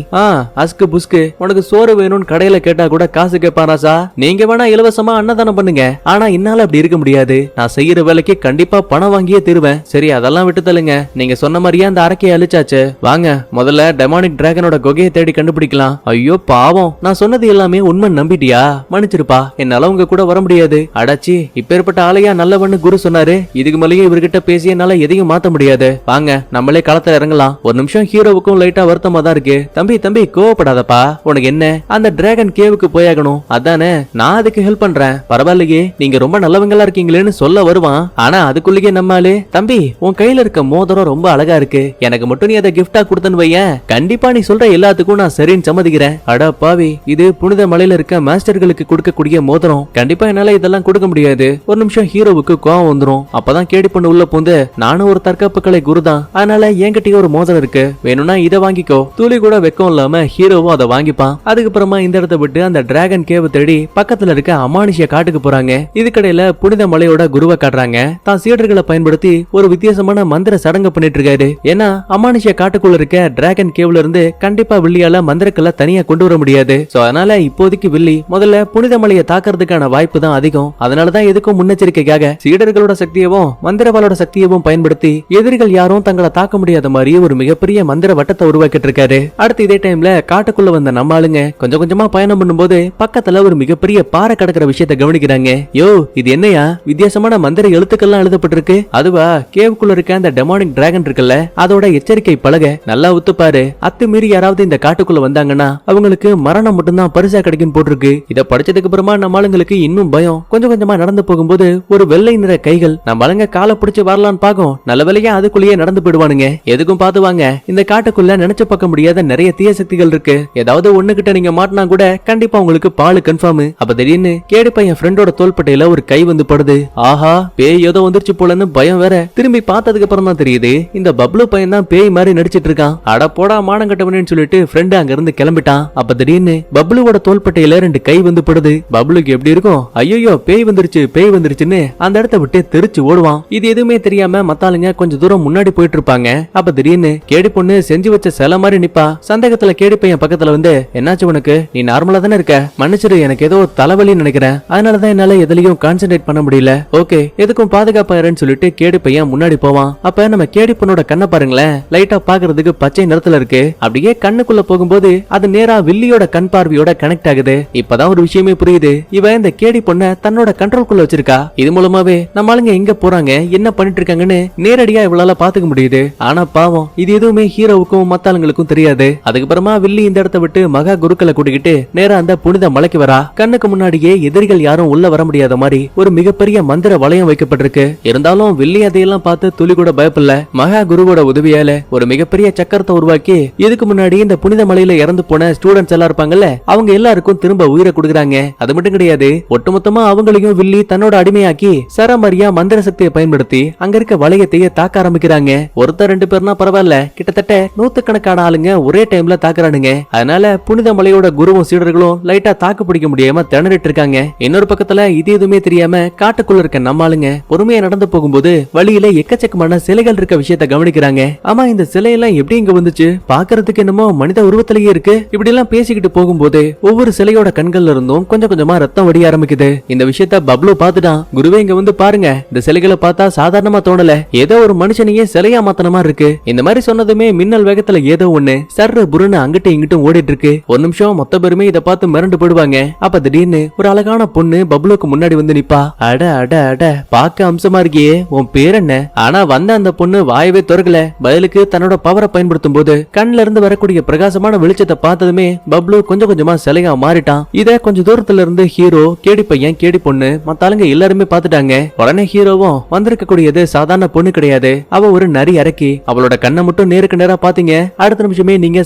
அஸ்கு புஸ்கு உனக்கு சோறு வேணும்னு கடையில கேட்டா கூட காசு கேட்பாராசா? நீங்க வேணா இலவசமா அன்னதானம் பண்ணுங்க, ஆனா இன்னால அப்படி இருக்க முடியாது. நான் செய்யற வேலைக்கு கண்டிப்பா பணம் வாங்கியே தருவேன். சரி, அதெல்லாம் விட்டு தள்ளுங்க. நீங்க சொன்ன மாதிரியே அந்த அரக்கையை அழிச்சாச்சு. வாங்க முதல்ல டெமானிக் டிராகனோட குகையை தேடி கண்டுபிடிக்கலாம். ஐயோ பாவம், நான் சொன்னது எல்லாமே உண்மை நம்பிட்டியா? மன்னிச்சிருப்பா, என்னால உங்க கூட வர முடியாது. அடாச்சி, இப்பேற்பட்ட ஆளையா நல்லவன்னு குரு சொன்னாரு. இதுக்கு மேலேயும் இவர்கிட்ட பேசி என்னால எதையும் மாத்த முடியாது. வாங்க நம்மளே களத்துல இறங்கலாம். ஒரு நிமிஷம் ஹீரோவுக்கும் லைட்டா வருத்தமா தான் இருக்கு. தம்பி தம்பி கோவப்படாதப்பா, உனக்கு என்ன? அந்த டிராகன் கேவுக்கு போயாகணும் அதானே? நான் அதுக்கு ஹெல்ப் பண்றேன். பரவாயில்லையே, நீங்க ரொம்ப நல்லவங்களா இருக்கீங்களேன்னு சொல்ல வருவான். ஆனா அதுக்குள்ளேயே நம்மாலே, தம்பி உன் கையில இருக்க மோதிரம் ரொம்ப அழகா இருக்கு, எனக்கு மட்டும் நீ அதை கிஃப்டா கொடுத்தன்னு வையேன், கண்டிப்பா நீ சொல்ற எல்லாத்துக்கும் நான் சரின்னு சம்மதிக்கிறேன். அடா பாவி, இது புனித மலையில இருக்க மாஸ்டர்களுக்கு கொடுக்கக்கூடிய மோதிரம். கண்டிப்பா என்னால இதெல்லாம் கொடுக்க முடியாது. ஒரு நிமிஷம் ஹீரோவுக்கு கோவம் வந்துரும். அப்பதான் கேடி பொண்ணு உள்ள பூந்து, நானும் ஒரு தற்காப்பு கலை குருதான், அதனால என்கிட்டயே ஒரு மோதிரம் இருக்கு, வேணும்னா இதை வாங்கிக்கோ. துளி கூட வெக்கம் இல்லாம ஹீரோவும் அதை வாங்கிப்பான். அதுக்கப்புறமா இந்த இடத்தை விட்டு அந்த டிராகன் கேவ் தேடி பக்கத்துல இருக்க அமானுஷ்ய காட்டுக்கு போறாங்க. இதுக்கடையில புனித மலையோட குருவை காட்டுறாங்க. தான் சீடர்களை பயன்படுத்தி ஒரு வித்தியாசமான மந்திர சடங்கு பண்ணிட்டு இருக்காரு. ஏன்னா அமானுஷ்ய காட்டுக்குள்ள இருக்க டிராகன் கேவ்ல இருந்து கண்டிப்பா வில்லியால மந்திரக்கல்ல தனியா கொண்டு வர முடியாது. சோ அதனால இப்போதைக்கு வில்லி முதல்ல புனித மலையை தாக்குறதுக்கான வாய்ப்பு தான் அதிகம். அதனாலதான் எதுக்கும் முன்னெச்சரிக்கைக்காக சீடர்களோட சக்தியவும் மந்திரவாளோட சக்தியவும் பயன்படுத்தி எதிரிகள் யாரும் தங்களை தாக்க முடியாத மாதிரி ஒரு மிகப்பெரிய மந்திர வட்டத்தை உருவாக்கிட்டு இருக்காரு. அடுத்து இதே டைம்ல காட்டுக்குள்ள வந்த நம்ம ஆளுங்க கொஞ்சம் கொஞ்சமா பயணம் பண்ணும்போது பக்கத்துல ஒரு மிகப்பெரிய பாறை கடக்கிற விஷயத்தை கவனிக்கிறாங்க. யோ, இது என்னையா வித்தியாசமான மந்திர எழுத்துக்கள்லாம் எழுதப்பட்டிருக்கு? அதுவா கேவுக்குள்ள இருக்க அந்த டெமானிக் டிராகன் இருக்குல்ல, அதோட எச்சரிக்கை பலக. நல்லா உத்துப்பாரு, அத்துமீறி யாராவது இந்த காட்டுக்குள்ள வந்தாங்கன்னா அவங்களுக்கு மரணம் மட்டும்தான் பரிசா கிடைக்கும் போட்டிருக்கு. இத படிச்சதுக்கு அப்புறமா நம்ம ஆளுங்களுக்கு இன்னும் பயம். கொஞ்சம் கொஞ்சமா நடந்து போகும்போது ஒரு வெள்ளை நிற கைகள் நம்ம ஆளுங்க காலை பிடிச்சு வரலான்னு பாக்கும். நல்ல வேலையா அதுக்குள்ளேயே நடந்து போயிடுவானுங்க. எதுக்கும் பாத்துவாங்க, இந்த காட்டுக்குள்ள நினைச்சு பார்க்க முடியாத நிறைய தீய சக்திகள் இருக்கு. ஏதாவது ஒண்ணுகிட்ட நீங்க மாட்டினா கூட கண்டிப்பா உங்களுக்கு பால் கன்ஃபார்ம். அப்ப திடீர்னு கேடி பையன் ஃப்ரெண்டோட தோள்பட்டையில ஒரு கை வந்து படுது. ஆஹா, பேய் ஏதோ வந்துருச்சு போலன்னு பயம் வேற. திரும்பி பார்த்ததுக்கு அப்புறம் தான் தெரியுது இந்த பப்ளு பையன் தான் பேய் மாதிரி நடிச்சிட்டு இருக்கான். அட போடா மானம் கட்டவனேன்னு சொல்லிட்டு ஃப்ரெண்ட் அங்க இருந்து கிளம்பிட்டான். அப்ப திடீர்னு பப்ளுவோட தோள்பட்டையில 2 கை வந்து படுது. பப்ளுக்கு எப்படி இருக்கும்? ஐயோ பேய் வந்துருச்சு பேய் வந்துருச்சுன்னு அந்த இடத்தை விட்டு தெரிச்சு ஓடுவான். இது எதுவுமே தெரியாம மத்தாளுங்க கொஞ்சம் தூரம் முன்னாடி போயிட்டு இருப்பாங்க. அப்ப திடீர்னு கேடி பொண்ணு செஞ்சு வச்ச சிலை மாதிரி நிப்பா. சந்தேகத்துல கேடி பையன் பக்கத்துல வந்து, என்னாச்சு உனக்கு? நீ நார்மலா தானே இருக்க? மன்னிச்சிரு, எனக்கு ஏதோ தலைவலின்னு நினைக்கிறேன், அதனாலதான் என்னால எதுலயும் கான்சென்ட்ரேட் பண்ண முடியல. ஓகே, எதுக்கும் பாதுகாப்பாருன்னு சொல்லிட்டு கேடி பையன் முன்னாடி போவான். அப்ப நம்ம கேடி பொண்ணோட கண்ணை பாருங்களேன், லைட்டா பாக்குறதுக்கு பச்சை நிறத்துல இருக்கு. அப்படியே கண்ணுக்குள்ள போகும்போது அது நேரா வில்லியோட கண் பார்வையோட கனெக்ட் ஆகுது. இப்பதான் ஒரு விஷயமே புரியுது, இவ இந்த கேடி பொண்ண தன்னோட கண்ட்ரோல்குள்ள வச்சிருக்கா. இது மூலமாவே நம்ம ஆளுங்க எங்க போறாங்க என்ன பண்ணிட்டு இருக்காங்கன்னு நேரடியா இவளால பாத்துக்க முடியுது. ஆனா பாவம், இது எதுவுமே ஹீரோவுக்கும் மத்தாளுங்களுக்கும் தெரியாது. அதுக்கப்புறமா வில்லி இந்த இடத்தை விட்டு மகா குருக்களை கூட்டிக்கிட்டு நேரா அந்த புனித மலைக்கு வரா. கண்ணுக்கு முன்னாடியே எதிரிகள் யாரும் உள்ள வர முடியாத மாதிரி ஒரு மிகப்பெரிய மந்திர வளையம் வைக்கப்பட்டிருக்கு. இருந்தாலும் வில்லி அதையெல்லாம் பார்த்து துளி கூட பயப்படல. மகா குருவோட உதவியால ஒரு மிகப்பெரிய சக்கரத்தை உருவாக்கி இதுக்கு முன்னாடி இந்த புனித மலையில இறந்து போன ஸ்டூடெண்ட்ஸ் எல்லாம் இருப்பாங்கல்ல, அவங்க எல்லாருக்கும் திரும்ப உயிரை கொடுக்குறாங்க. அது மட்டும் கிடையாது, ஒட்டுமொத்தமா அவங்களையும் வில்லி தன்னோட அடிமையாக்கி சரமாரியா மந்திர சக்தியை பயன்படுத்தி அங்க இருக்க வளையத்தையே தாக்க ஆரம்பிக்கிறாங்க. ஒருத்தர் 2 பேர்னா பரவாயில்ல, கிட்டத்தட்ட 100கணக்கான ஆளுங்க ஒரே டைம்ல தாக்குறானுங்க. அதனால புனித மலையோட குருவும் சீடர்களும் லைட்டா தாக்கு பிடிக்க முடியாம திணறிட்டு இருக்காங்க. இன்னொரு பக்கத்துல இது எதுவுமே தெரியாம காட்டுக்குள்ள இருக்க நம்ம ஆளுங்க பொறுமையா நடந்து போகும்போது வழியில எக்கச்சக்கமான சிலைகள் இருக்க விஷயத்த கவனிக்கிறாங்க. ஆமா, இந்த சிலையெல்லாம் எப்படி இங்க வந்துச்சு, பாக்குறதுக்கு என்னமோ மனித உருவத்திலேயே இருக்கு. இப்படி எல்லாம் பேசிக்கிட்டு போகும்போது ஒவ்வொரு சிலையோட கண்கள்ல இருந்தும் கொஞ்சம் கொஞ்சமா ரத்தம் வடிய ஆரம்பிக்குது. இந்த விஷயத்த பப்ளு பாத்துட்டான். குருவே இங்க வந்து பாருங்க, இந்த சிலைகளை பார்த்தா சாதாரணமா தோணல, ஏதோ ஒரு மனுஷனையே சிலையா மாத்தன மாதிரி இருக்கு. இந்த மாதிரி சொன்னதுமே மின்னல் வேகத்துல ஏதோ ஒண்ணு சர்ரு புருன்னு அங்கிட்டும் இங்கிட்டும் ஓடிட்டு இருக்கு. ஒரு நிமிஷம் மொத்த பேருமே இதை பார்த்து மிரண்டு போடுவாங்க. அப்ப திடீர்னு ஒரு அழகான பொண்ணு பப்ளுக்கு முன்னாடி வந்து நிப்பா. அட அட அட, பாக்க அம்சமா இருக்கியே, உன் பேர் என்ன? ஆனா வந்த அந்த பொண்ணு வாயவே திறக்கல. பதிலுக்கு தன்னோட பவரை பயன்படுத்தும் போது கண்ல இருந்து வரக்கூடிய பிரகாசமான வெளிச்சத்தை பார்த்ததுமே பப்ளு கொஞ்சம் கொஞ்சமா சிலையா மாறிட்டான். இத கொஞ்சம் தூரத்துல இருந்து ஹீரோ, கேடி பையன், கேடி பொண்ணு, மத்த ஆளுங்க எல்லாருமே பாத்துட்டாங்க. உடனே ஹீரோவும் வந்திருக்க கூடியது சாதாரண பொண்ணு கிடையாது, அவ ஒரு நரி அரக்கி. அவளோட கண்ணை மட்டும் நேருக்கு நேரா பாத்தீங்க, அடுத்த நிமிஷமே நீங்க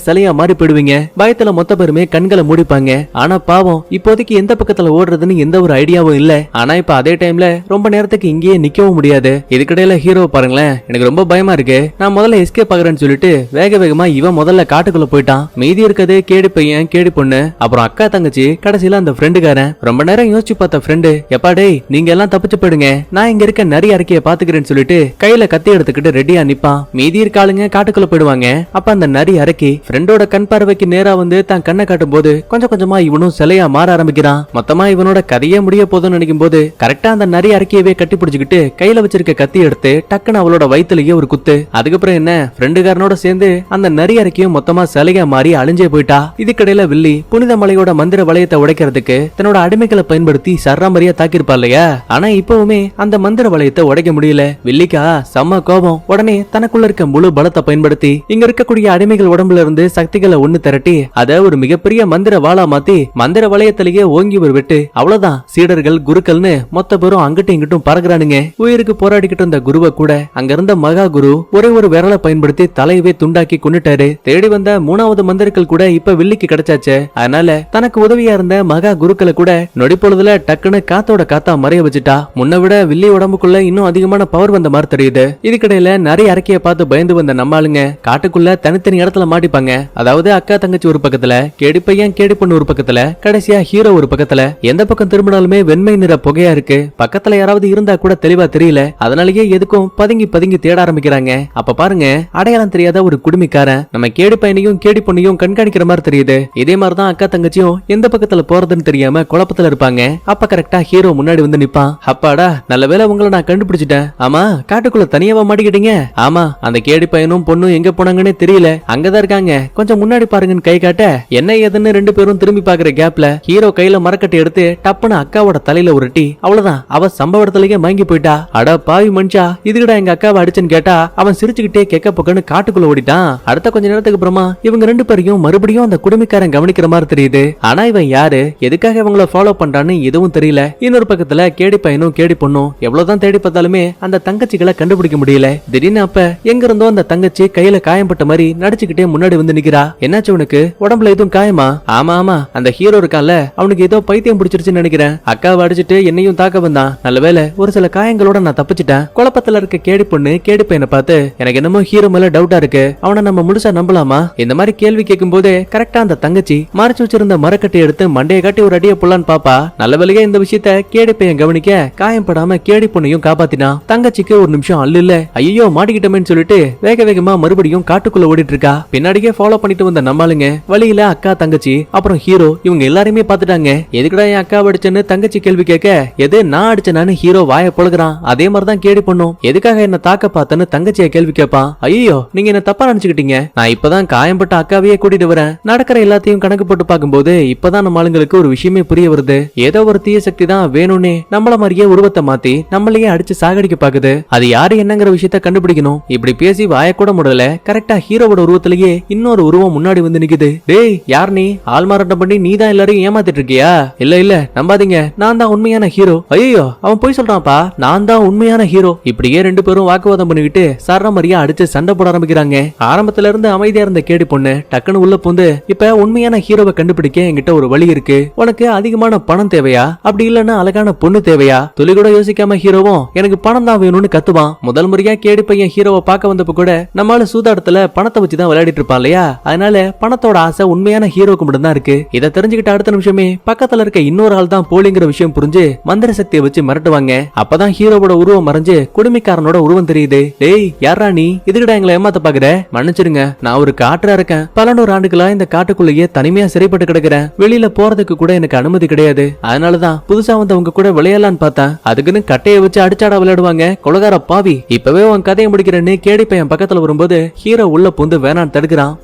சிலையா மாறி போயிடுவீங்க. பயத்துல மொத்த பேருமே கண்களை மூடிப்பாங்க. ஆனா பாவம், இப்போதைக்கு எந்த பக்கத்துல ஓடுறதுன்னு எந்த ஒரு ஐடியாவும் இல்ல. ஆனா இப்ப அதே டைம்ல ரொம்ப நேரத்துக்கு இங்கேயே நிக்கவும் முடியாது. இதுக்கிடையில ஹீரோ பாருங்களேன், எனக்கு ரொம்ப பயமா இருக்கு, நான் முதல்ல எஸ்கேப் ஆகுறேன்னு சொல்லிட்டு வேக வேகமா இவன் முதல்ல காட்டுக்குள்ள போயிட்டான். மீதி இருக்கிறது கேடி பையன், கேடி பொண்ணு, அப்புறம் அக்கா தங்கச்சி, கடைசியில அந்த ஃப்ரெண்டுக்காரன். ரொம்ப நேரம் யோசிச்சு பார்த்த ஃப்ரெண்டு, எப்பா டேய் நீங்க எல்லாம் தப்பிச்சு போயிடுங்க, நான் இங்க இருக்க நிறைய அறிக்கைய பாத்துக்கிறேன்னு சொல்லிட்டு கையில கத்தி எடுத்துக்கிட்டு ரெடியா நிப்பான். மீதி இருக்க ஆளுங்க காட்டுக்குள்ள போயிடுவாங்க. அப்ப அந்த நரி அரக்கி ஃப்ரெண்டோட கண் பார்வைக்கு நேரா வந்து தான் கண்ணை காட்டும் போது கொஞ்சம் கொஞ்சமா இவனும் சிலையா மாற ஆரம்பிக்கிறான். மொத்தமா இவனோட கதையே முடிய போதும்னு நினைக்கும் போது கரெக்டா அந்த நரி அரக்கியவே கட்டி பிடிச்சுக்கிட்டு கையில வச்சிருக்க கத்தி எடுத்து டக்குன்னு அவளோட வயிற்றுலயே ஒரு குத்து. அதுக்கப்புறம் என்ன, ஃப்ரெண்டுகாரனோட சேர்ந்து அந்த நரி அரக்கியும் மொத்தமா சிலையா மாறி அழிஞ்சே போயிட்டா. இதுக்கிடையில வில்லி புனித மலையோட மந்திர வளையத்தை உடைக்கிறதுக்கு தன்னோட அடிமைகளை பயன்படுத்தி சர்றாமரியா தாக்கிருப்பா இல்லையா. ஆனா இப்பவுமே அந்த மந்திர வளையத்தை உடைக்க முடியல. வில்லிக்கா செம்ம கோபம். உடனே தனக்குள்ள இருக்க முழு பலத்தை பயன்படுத்தி இங்க இருக்கக்கூடிய அடிமைகள் உடம்புல இருந்து சக்திகளை ஒண்ணு திரட்டி அத ஒரு மிகப்பெரிய மந்திர வாளா மாத்தி மந்திர வளையத்திலேயே ஓங்கி ஒரு வெட்டு. அவ்வளவுதான், சீடர்கள் குருக்கள்னு மொத்த பேரும் அங்கிட்டும் இங்கிட்டும் பறக்குறானுங்க. உயிருக்கு போராடிக்கிட்டு இருந்த குருவை கூட அங்க இருந்த மகா குரு ஒரே ஒரு விரலை பயன்படுத்தி தலையவே துண்டாக்கி கொண்டுட்டாரு. தேடி வந்த மூணாவது மந்திரங்கள் கூட இப்ப வில்லிக்கு கிடைச்சாச்சு. அதனால தனக்கு உதவியா இருந்த மகா குருக்களை கூட நொடி பொழுதுல டக்குன்னு காத்தோட காத்தா மறைய வச்சுட்டா. முன்ன விட வில்லி உடம்புக்குள்ள இன்னும் அதிகமான பவர் வந்த மாதிரி தெரியுது. இதுக்கிடையில நிறைய அரக்கைய பார்த்து பயந்து வந்த நம்மாளுங்க காட்டுக்குள்ள தனித்தனி இடத்துல மாட்டிப்பாங்க. அதாவது அக்கா தங்கச்சி ஒரு பக்கத்துல, கேடி பையன் கேடி பொண்ணு ஒரு பக்கத்துல, கடைசியா ஹீரோ ஒரு பக்கத்துல. எந்த பக்கம் திரும்பினாலுமே வெண்மை நிற புகையா இருக்கு. பக்கத்துல யாராவது இருந்தா கூட தெளிவா தெரியல. அதனாலயே எதுக்கும் பதுங்கி பதுங்கி தேட ஆரம்பிக்கிறாங்க. அப்ப பாருங்க, அடையாளம் தெரியாத ஒரு குடுமிக்காரன் நம்ம கேடி பையனையும் கேடி பொண்ணையும் கண்காணிக்கிற மாதிரி தெரியுது. இதே மாதிரிதான் அக்கா தங்கச்சியும் எந்த பக்கத்துல போறதுன்னு தெரியாம குழப்பத்துல இருப்பாங்க. அப்ப கரெக்டா ஹீரோ முன்னாடி வந்து நிப்பான். அப்பாடா, நல்ல வேளை உங்களை நான் கண்டுபிடிச்சிட்டேன். ஆமா, காட்டுக்குள்ள தனியாவா மாட்டிக்கிட்டீங்க? ஆமா, அந்த கேடி பையனும் பொண்ணும் எங்க போனாங்கன்னு தெரியல, அங்கதான் இருக்காங்க, கொஞ்சம் முன்னாடி பாருங்கன்னு கை காட்ட என்ன ஏதுன்னு ரெண்டு பேரும் திரும்பி பாக்குற கேப்ல ஹீரோ கையில மரக்கட்டை எடுத்து டப்புன்னு அக்காவோட தலையில உருட்டி அவ்வளவுதான், அவ சம்பவ இடத்துலயே மயங்கி போயிட்டா. அட பாவி மனுஷா, இதுகிட்ட எங்க அக்காவை அடிச்சுன்னு கேட்டா அவன் சிரிச்சுக்கிட்டே கெக்க பொக்கன்னு காட்டுக்குள்ள ஓடிட்டான். அடுத்த கொஞ்ச நேரத்துக்கு அப்புறமா இவங்க ரெண்டு பேரையும் மறுபடியும் அந்த குடுமிக்காரன் கவனிக்கிற மாதிரி தெரியுது. ஆனா இவன் யாரு, எதுக்காக இவங்கள ஃபாலோ பண்றான்னு எதுவும் தெரியல. இன்னொரு பக்கத்துல கேடி பையனும் கேடி பொண்ணும் எவ்வளவுதான் தேடி பார்த்தாலுமே அந்த தங்கச்சிகளை கண்டுபிடிக்க முடியல. திடீர்னு அப்ப எங்க இருந்தோ அந்த தங்கச்சி கையில காயம்பட்ட மாதிரி நடிச்சுக்கிட்டே முன்னாடி வந்து நிக்கிறா. என்னாச்சு உனக்கு, உடம்புல எதுவும் காயமா? ஆமா ஆமா, அந்த ஹீரோ இருக்கான்ல, அவனுக்கு ஏதோ பைத்தியம் பிடிச்சிருச்சுன்னு நினைக்கிறேன், அக்காவை அடிச்சுட்டு என்னையும் தாக்க வந்தான், நல்லவேளை ஒரு சில காயங்களோட நான் தப்பிச்சிட்டேன். குழப்பத்துல இருக்க கேடி பொண்ணு கேடி பையனை பார்த்து எனக்கு என்னமோ ஹீரோ மேல டவுட்டா இருக்கு, அவனை நம்ம முழுசா நம்பலாமா? இந்த மாதிரி கேள்வி கேட்கும் போதே கரெக்டா அந்த தங்கச்சி மறைச்சு வச்சிருந்த மரக்கட்டை எடுத்து மண்டையை காட்டி ஒரு அடியை புள்ளான்னு பாப்பா. நல்ல வேலையா இந்த விஷயத்த கேடி பையன் கவனிக்க காயம் படாம கேடி பொண்ணையும் காப்பாத்தினா. தங்கச்சிக்கு ஒரு நிமிஷம் அல்ல, ஐயோ மாட்டிக்கிட்டமேன்னு சொல்லிட்டு வேக வேகமா மறுபடியும் காட்டுக்குள்ள ஓடிட்டு இருக்கா. பின்னாடியே ஃபாலோ பண்ணிட்டு வந்த நம்மளுங்க வழியில அக்கா தங்கச்சி அப்புறம் ஹீரோ இவங்க எல்லாருமே பாத்துட்டாங்க. எதுக்குடா என் அக்கா அடிச்சேன்னு தங்கச்சி கேள்வி கேட்க, எது நான் அடிச்சேன்னு ஹீரோ வாய பொழுகிறான். அதே மாதிரிதான் கேடி பொண்ணும் எதுக்காக என்ன தாக்க பார்த்தன்னு தங்கச்சிய கேள்வி கேட்பான். ஐயோ நீங்க என்ன தப்பா நினைச்சுக்கிட்டீங்க, நான் இப்பதான் காயம்பட்ட அக்காவையே கூட்டிட்டு வரேன். நடக்கிற எல்லாத்தையும் கணக்கு போட்டு பார்க்கும்போது இப்பதான் நம்ம ஆளுங்களுக்கு ஒரு விஷயமே புரிய வருது. ஏதோ ஒரு தீய சக்தி தான் வேணும்னே நம்மள மாதிரியே உருவத்தை மாத்தி நம்மளையே அடிச்சு சாகடிக்க பாக்குது. அது யாரு என்னங்கிற விஷயத்த கண்டுபிடிக்கணும். இப்படி பேசி வாய கூட முடியல. கரெக்டா ஹீரோவோட உருவத்திலேயே இன்னொரு உருவம் முன்னாடி வந்து நிக்குது. டேய் யார் நீ, ஆள்மாறாட்டம் பண்ணி நீ தான் எல்லாரையும் ஏமாத்திட்டு இருக்கியா? இல்ல இல்ல நம்பாதீங்க, நான் தான் உண்மையான ஹீரோ. ஐயோ அவன் போய் சொல்றான்ப்பா, நான் தான் உண்மையான ஹீரோ. இப்படியே ரெண்டு பேரும் வாக்குவாதம் பண்ணிக்கிட்டு சர்ற மாதிரியா அடிச்சு சண்டை போட ஆரம்பிக்கிறாங்க. ஆரம்பத்துல இருந்து அமைதியா இருந்த கேடி பொண்ணு டக்குன்னு உள்ள பூந்து, இப்ப உண்மையான ஹீரோவை கண்டுபிடிக்க என்கிட்ட ஒரு வழி இருக்கு, உனக்கு அதிகமான பணம் தேவையா, அப்படி இல்லன்னா அழகான பொண்ணு தேவையா? துளி கூட யோசிக்காம ஹீரோவும் எனக்கு பணம் தான் வேணும்னு கத்துவான். முதல் முறையா கேடி பையன் ஹீரோவை பார்க்க வந்தப்ப கூட நம்மளால சூதாட்டத்துல பணத்தை வச்சுதான் விளையாடிட்டு இருப்பான் இல்லையா, அதனால பணத்தோட ஆசை உண்மையான ஹீரோக்கு மட்டும் தான் இருக்கு. இதை தெரிஞ்சுக்கிட்ட அடுத்த நிமிஷமே பக்கத்துல இருக்க இன்னொரு ஆள் தான் போலிங்கிற விஷயம் புரிஞ்சு மந்திர சக்தியை வச்சு மிரட்டுவாங்க. அப்பதான் ஹீரோவோட உருவம் மறைஞ்சு குடுமிக்காரனோட உருவம் தெரியுது. டேய் யாரா நீ, இதுகிட்ட எதுக்குடா எங்களை ஏமாத்த பாக்குற? மன்னிச்சிருங்க, நான் ஒரு காற்றா இருக்கேன். பல 100 ஆண்டுகளா இந்த காட்டுக்குள்ளேயே தனிமையா சிறைப்பட்டு கிடக்குறேன். வெளியில போறதுக்கு கூட எனக்கு அனுமதி கிடையாது. அதனாலதான் புதுசா வந்தவங்க கூட விளையாடலான்னு பார்த்தேன். அதுக்குன்னு கட்டையை வச்சு அடிச்சாடா விளையாடுவாங்க கொலகார பாவி. இப்பவே உன் கதையை முடிக்கிறேன்னு கேடி பையன் பக்கத்துல வரும்போது ஹீரோ உள்ள புந்து வேணான்னு தடுக்கிறான்.